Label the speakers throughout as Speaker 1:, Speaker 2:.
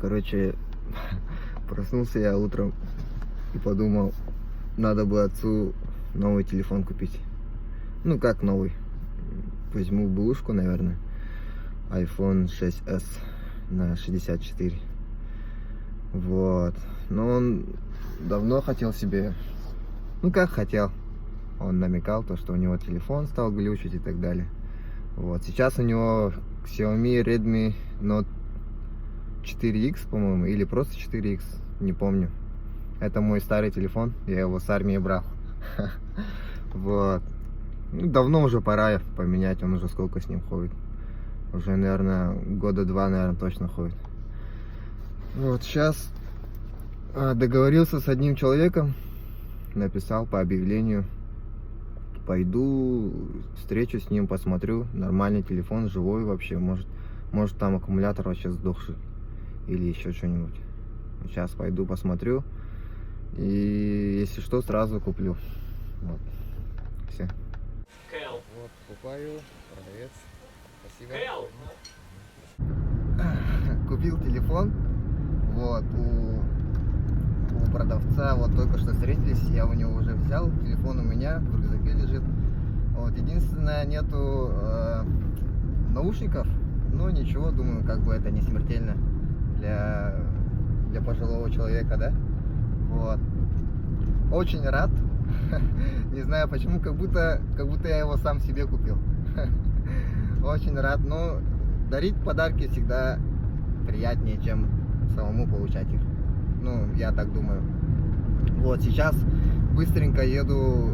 Speaker 1: Короче, проснулся я утром и подумал, надо бы отцу новый телефон купить. Ну как новый? Возьму бэушку, наверное. iPhone 6s на 64. Вот. Но он давно хотел себе... Ну как хотел. Он намекал, то, что у него телефон стал глючить и так далее. Вот. Сейчас у него Xiaomi Redmi Note 4X, по-моему, или просто 4X, не помню. Это мой старый телефон, я его с армии брал. Вот. Ну, давно уже пора поменять, он уже сколько с ним ходит. Уже, наверное, года два, наверное, точно ходит. Вот, сейчас договорился с одним человеком, написал по объявлению. Пойду, встречусь с ним, посмотрю. Нормальный телефон, живой вообще, может там аккумулятор вообще сдохший. Или еще что-нибудь. Сейчас пойду посмотрю. И если что, сразу куплю. Вот. Все. Вот, покупаю. Продавец. Спасибо. Купил телефон. Вот, у продавца вот только что встретились. Я у него уже взял. Телефон у меня в рюкзаке лежит. Вот, единственное, нету наушников. Но ничего, думаю, как бы это не смертельно для пожилого человека, да? Вот. Очень рад. Не знаю почему, как будто я его сам себе купил. Очень рад. Но дарить подарки всегда приятнее, чем самому получать их. Ну, я так думаю. Вот, сейчас быстренько еду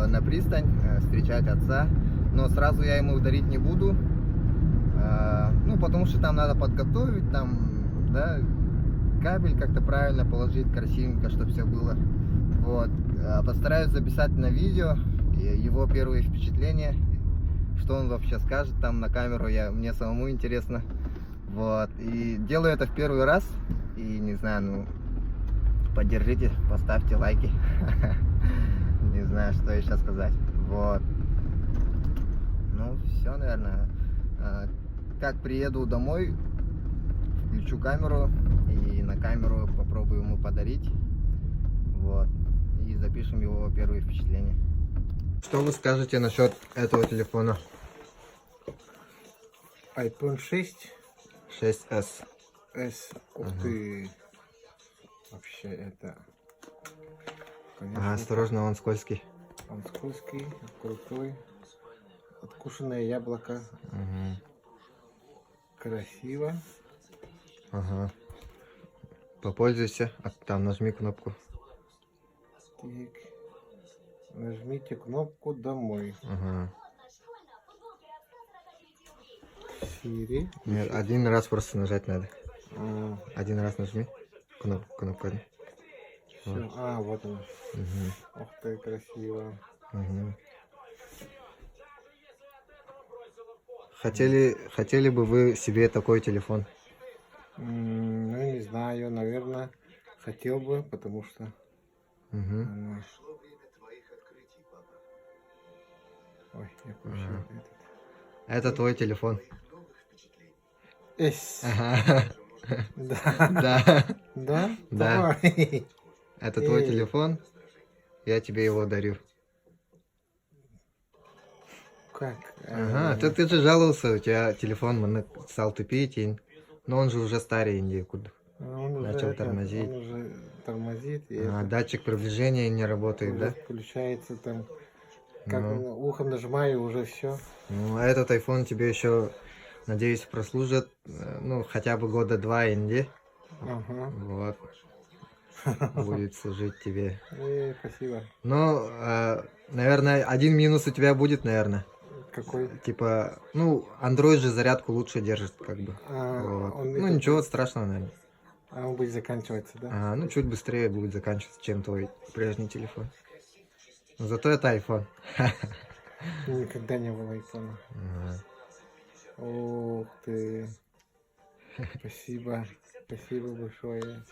Speaker 1: на пристань встречать отца. Но сразу я ему дарить не буду. Ну, потому что там надо подготовить, там, да, кабель как-то правильно положить, красивенько, чтобы все было. Вот. Постараюсь записать на видео его первые впечатления, что он вообще скажет там на камеру, мне самому интересно. Вот. И делаю это в первый раз. И не знаю, ну, поддержите, поставьте лайки. Не знаю, что еще сказать. Вот. Ну, все, наверное. Как приеду домой, включу камеру и на камеру попробую ему подарить. Вот. И запишем его первые впечатления. Что вы скажете насчет этого телефона?
Speaker 2: iPhone 6
Speaker 1: 6s.
Speaker 2: S. Ух ты. Вообще это... Конечно,
Speaker 1: Осторожно, он скользкий.
Speaker 2: он скользкий, крутой. Откушенное яблоко. Красиво.
Speaker 1: Ага. Попользуйся. Там нажми кнопку.
Speaker 2: Так. Нажмите кнопку «Домой».
Speaker 1: Ага.
Speaker 2: Siri.
Speaker 1: Нет, один раз просто нажать надо.
Speaker 2: А,
Speaker 1: Один раз нажми. Кнопку.
Speaker 2: все.
Speaker 1: Вот.
Speaker 2: А, вот он.
Speaker 1: Угу.
Speaker 2: Ух ты, красиво.
Speaker 1: Угу. Хотели бы вы себе такой телефон?
Speaker 2: Ну, не знаю, наверное, хотел бы, потому что...
Speaker 1: Угу.
Speaker 2: Ой, я включил этот.
Speaker 1: Это твой телефон.
Speaker 2: Эс.
Speaker 1: Ага.
Speaker 2: Да.
Speaker 1: Да.
Speaker 2: Да?
Speaker 1: Да.
Speaker 2: Давай.
Speaker 1: Это твой телефон. Я тебе его дарю.
Speaker 2: Как?
Speaker 1: Ага, ты же жаловался, у тебя телефон стал тупить, но он же уже старый, куда
Speaker 2: Он
Speaker 1: начал тормозить.
Speaker 2: Он уже тормозит. И
Speaker 1: Датчик приближения не работает,
Speaker 2: уже
Speaker 1: да?
Speaker 2: включается там, как
Speaker 1: Ну.
Speaker 2: ухом нажимаю, уже все.
Speaker 1: Ну, а этот iPhone тебе еще, надеюсь, прослужит, ну, хотя бы года 2 инди.
Speaker 2: Ага.
Speaker 1: Вот. Будет служить тебе.
Speaker 2: Спасибо.
Speaker 1: Но, наверное, один минус у тебя будет, наверное.
Speaker 2: Какой?
Speaker 1: Типа, ну, Android же зарядку лучше держит, как бы. Вот. Ну, ничего страшного, наверное.
Speaker 2: Он будет заканчиваться, да?
Speaker 1: Ну, чуть быстрее будет заканчиваться, чем твой прежний телефон. Но зато это iPhone.
Speaker 2: Никогда не было айфона. Ух ты. Спасибо. Спасибо большое.